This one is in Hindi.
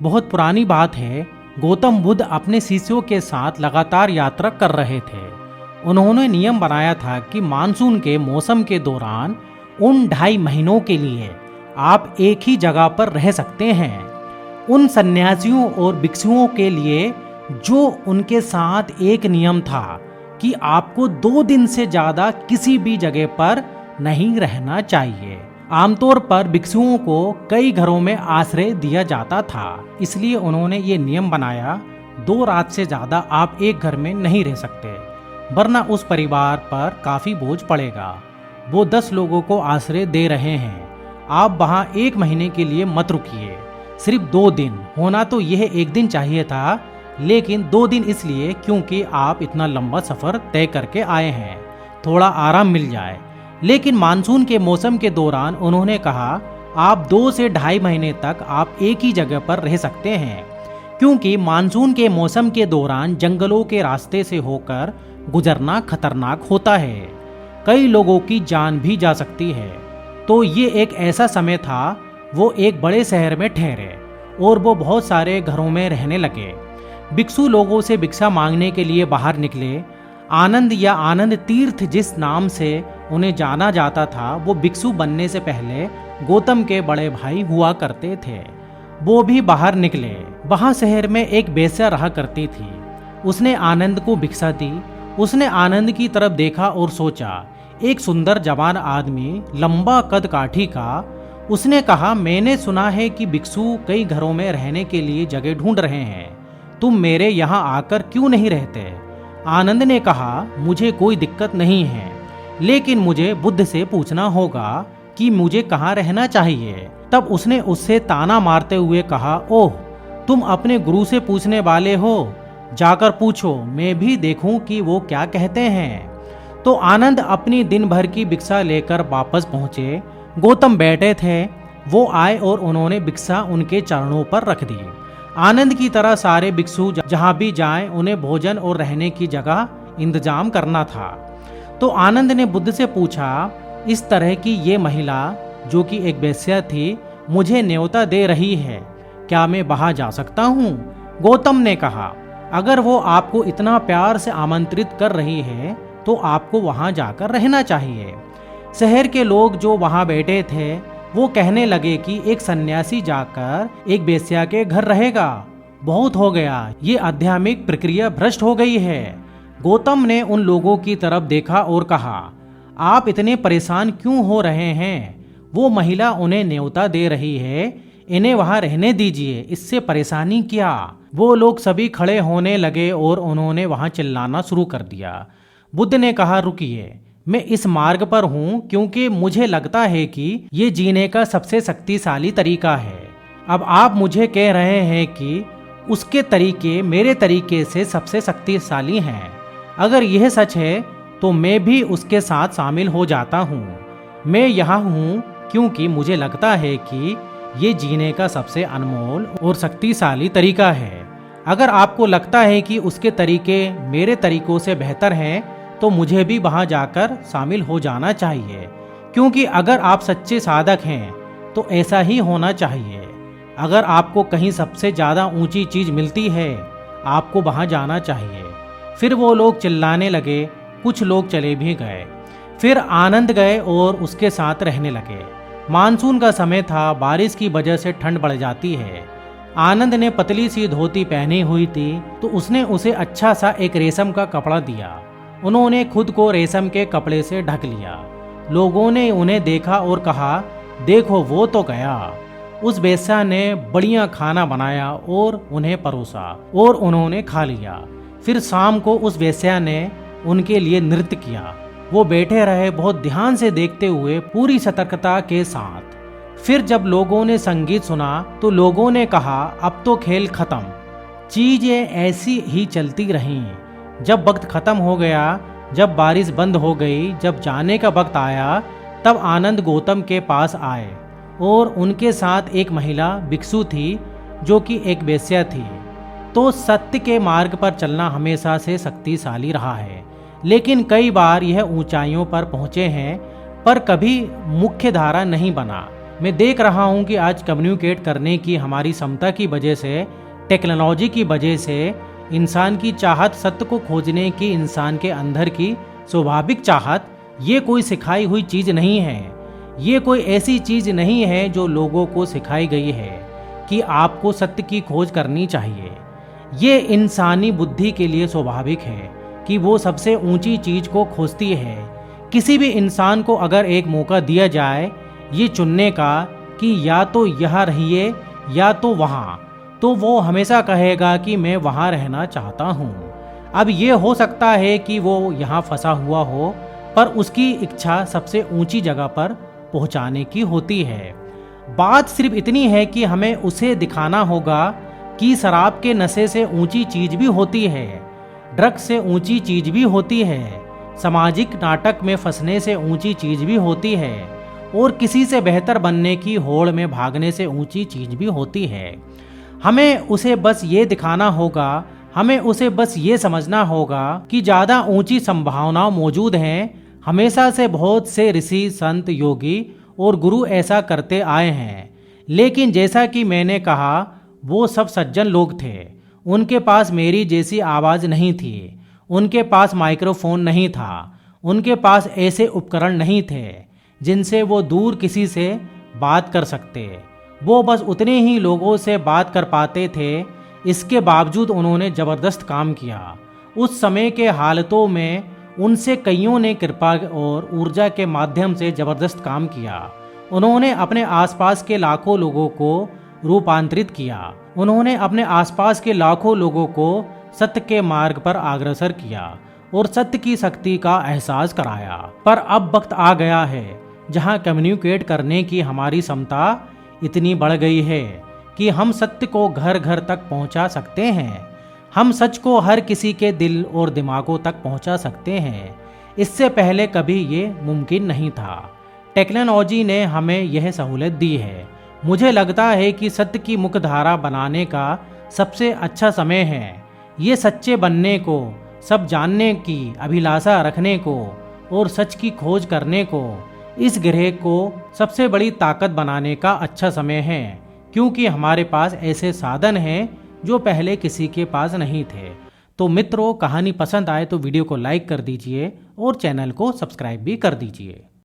बहुत पुरानी बात है, गौतम बुद्ध अपने शिष्यों के साथ लगातार यात्रा कर रहे थे। उन्होंने नियम बनाया था कि मानसून के मौसम के दौरान उन 2.5 महीनों के लिए आप एक ही जगह पर रह सकते हैं। उन सन्यासियों और भिक्षुओं के लिए जो उनके साथ एक नियम था कि आपको 2 दिन से ज़्यादा किसी भी जगह पर नहीं रहना चाहिए। आमतौर पर भिक्षुओं को कई घरों में आश्रय दिया जाता था, इसलिए उन्होंने ये नियम बनाया 2 रात से ज़्यादा आप एक घर में नहीं रह सकते, वरना उस परिवार पर काफ़ी बोझ पड़ेगा। वो 10 लोगों को आश्रय दे रहे हैं, आप वहाँ 1 महीने के लिए मत रुकिए। सिर्फ 2 दिन, होना तो यह 1 दिन चाहिए था, लेकिन 2 दिन इसलिए क्योंकि आप इतना लंबा सफ़र तय करके आए हैं, थोड़ा आराम मिल जाए। लेकिन मानसून के मौसम के दौरान उन्होंने कहा आप 2 से 2.5 महीने तक आप एक ही जगह पर रह सकते हैं, क्योंकि मानसून के मौसम के दौरान जंगलों के रास्ते से होकर गुजरना खतरनाक होता है, कई लोगों की जान भी जा सकती है। तो ये एक ऐसा समय था, वो एक बड़े शहर में ठहरे और वो बहुत सारे घरों में रहने लगे। भिक्षु लोगों से भिक्षा मांगने के लिए बाहर निकले। आनंद या आनंद तीर्थ जिस नाम से उन्हें जाना जाता था, वो भिक्षु बनने से पहले गौतम के बड़े भाई हुआ करते थे। वो भी बाहर निकले। वहाँ शहर में एक वेश्या रहा करती थी। उसने आनंद को भिक्षा दी। उसने आनंद की तरफ देखा और सोचा, एक सुंदर जवान आदमी, लंबा कद काठी का। उसने कहा, मैंने सुना है कि भिक्षु कई घरों में रहने के लिए जगह ढूंढ रहे हैं, तुम मेरे यहाँ आकर क्यों नहीं रहते? आनंद ने कहा, मुझे कोई दिक्कत नहीं है, लेकिन मुझे बुद्ध से पूछना होगा कि मुझे कहाँ रहना चाहिए। तब उसने उससे ताना मारते हुए कहा, ओह, तुम अपने गुरु से पूछने वाले हो, जाकर पूछो, मैं भी देखूं कि वो क्या कहते हैं। तो आनंद अपनी दिन भर की भिक्षा लेकर वापस पहुंचे। गौतम बैठे थे। वो आए और उन्होंने भिक्षा उनके चरणों पर रख दी। आनंद की तरह सारे भिक्षु जहाँ भी जाएं, उन्हें भोजन और रहने की जगह इंतजाम करना था। तो आनंद ने बुद्ध से पूछा, इस तरह की ये महिला जो कि एक वेश्या थी, मुझे न्योता दे रही है, क्या मैं वहाँ जा सकता हूँ? गौतम ने कहा, अगर वो आपको इतना प्यार से आमंत्रित कर रही है तो आपको वहाँ जाकर रहना चाहिए। शहर के लोग जो वहाँ बैठे थे वो कहने लगे कि एक सन्यासी जाकर एक वेश्या के घर रहेगा, बहुत हो गया, ये आध्यात्मिक प्रक्रिया भ्रष्ट हो गई है। गौतम ने उन लोगों की तरफ देखा और कहा, आप इतने परेशान क्यों हो रहे हैं? वो महिला उन्हें न्योता दे रही है, इन्हें वहाँ रहने दीजिए, इससे परेशानी क्या? वो लोग सभी खड़े होने लगे और उन्होंने वहाँ चिल्लाना शुरू कर दिया। बुद्ध ने कहा, रुकिए, मैं इस मार्ग पर हूँ क्योंकि मुझे लगता है कि ये जीने का सबसे शक्तिशाली तरीका है। अब आप मुझे कह रहे हैं कि उसके तरीके मेरे तरीके से सबसे शक्तिशाली हैं। अगर यह सच है तो मैं भी उसके साथ शामिल हो जाता हूँ। मैं यहाँ हूँ क्योंकि मुझे लगता है कि ये जीने का सबसे अनमोल और शक्तिशाली तरीका है। अगर आपको लगता है कि उसके तरीके मेरे तरीकों से बेहतर हैं तो मुझे भी वहाँ जाकर शामिल हो जाना चाहिए, क्योंकि अगर आप सच्चे साधक हैं तो ऐसा ही होना चाहिए। अगर आपको कहीं सबसे ज़्यादा ऊंची चीज़ मिलती है, आपको वहाँ जाना चाहिए। फिर वो लोग चिल्लाने लगे। कुछ लोग चले भी गए। फिर आनंद गए और उसके साथ रहने लगे। मानसून का समय था, बारिश की वजह से ठंड बढ़ जाती है। आनंद ने पतली सी धोती पहनी हुई थी, तो उसने उसे अच्छा सा एक रेशम का कपड़ा दिया। उन्होंने खुद को रेशम के कपड़े से ढक लिया। लोगों ने उन्हें देखा और कहा, देखो वो तो गया। उस वेश्या ने बढ़िया खाना बनाया और उन्हें परोसा और उन्होंने खा लिया। फिर शाम को उस वेश्या ने उनके लिए नृत्य किया। वो बैठे रहे, बहुत ध्यान से देखते हुए, पूरी सतर्कता के साथ। फिर जब लोगों ने संगीत सुना तो लोगों ने कहा, अब तो खेल खत्म। चीजें ऐसी ही चलती रहीं। जब वक्त खत्म हो गया, जब बारिश बंद हो गई, जब जाने का वक्त आया, तब आनंद गौतम के पास आए और उनके साथ एक महिला भिक्षु थी जो कि एक वेश्या थी। तो सत्य के मार्ग पर चलना हमेशा से शक्तिशाली रहा है, लेकिन कई बार यह ऊंचाइयों पर पहुंचे हैं, पर कभी मुख्य धारा नहीं बना। मैं देख रहा हूँ कि आज कम्युनिकेट करने की हमारी क्षमता की वजह से, टेक्नोलॉजी की वजह से इंसान की चाहत, सत्य को खोजने की इंसान के अंदर की स्वाभाविक चाहत, ये कोई सिखाई हुई चीज़ नहीं है। ये कोई ऐसी चीज़ नहीं है जो लोगों को सिखाई गई है कि आपको सत्य की खोज करनी चाहिए। ये इंसानी बुद्धि के लिए स्वाभाविक है कि वो सबसे ऊंची चीज़ को खोजती है। किसी भी इंसान को अगर एक मौका दिया जाए ये चुनने का कि या तो यहाँ रहिए या तो वहाँ, तो वो हमेशा कहेगा कि मैं वहाँ रहना चाहता हूँ। अब ये हो सकता है कि वो यहाँ फंसा हुआ हो, पर उसकी इच्छा सबसे ऊंची जगह पर पहुँचाने की होती है। बात सिर्फ इतनी है कि हमें उसे दिखाना होगा कि शराब के नशे से ऊंची चीज़ भी होती है, ड्रग्स से ऊंची चीज़ भी होती है, सामाजिक नाटक में फंसने से ऊंची चीज़ भी होती है, और किसी से बेहतर बनने की होड़ में भागने से ऊंची चीज़ भी होती है। हमें उसे बस ये दिखाना होगा, हमें उसे बस ये समझना होगा कि ज़्यादा ऊंची संभावनाएं मौजूद हैं। हमेशा से बहुत से ऋषि, संत, योगी और गुरु ऐसा करते आए हैं, लेकिन जैसा कि मैंने कहा वो सब सज्जन लोग थे। उनके पास मेरी जैसी आवाज़ नहीं थी, उनके पास माइक्रोफोन नहीं था, उनके पास ऐसे उपकरण नहीं थे जिनसे वो दूर किसी से बात कर सकते। वो बस उतने ही लोगों से बात कर पाते थे। इसके बावजूद उन्होंने ज़बरदस्त काम किया। उस समय के हालातों में उनसे कईयों ने कृपा और ऊर्जा के माध्यम से ज़बरदस्त काम किया। उन्होंने अपने आसपास के लाखों लोगों को रूपांतरित किया। उन्होंने अपने आसपास के लाखों लोगों को सत्य के मार्ग पर अग्रसर किया और सत्य की शक्ति का एहसास कराया। पर अब वक्त आ गया है जहां कम्युनिकेट करने की हमारी क्षमता इतनी बढ़ गई है कि हम सत्य को घर घर तक पहुंचा सकते हैं। हम सच को हर किसी के दिल और दिमागों तक पहुंचा सकते हैं। इससे पहले कभी ये मुमकिन नहीं था। टेक्नोलॉजी ने हमें यह सहूलत दी है। मुझे लगता है कि सत्य की मुख्यधारा बनाने का सबसे अच्छा समय है। ये सच्चे बनने को, सब जानने की अभिलाषा रखने को और सच की खोज करने को, इस ग्रह को सबसे बड़ी ताकत बनाने का अच्छा समय है, क्योंकि हमारे पास ऐसे साधन हैं जो पहले किसी के पास नहीं थे। तो मित्रों, कहानी पसंद आए तो वीडियो को लाइक कर दीजिए और चैनल को सब्सक्राइब भी कर दीजिए।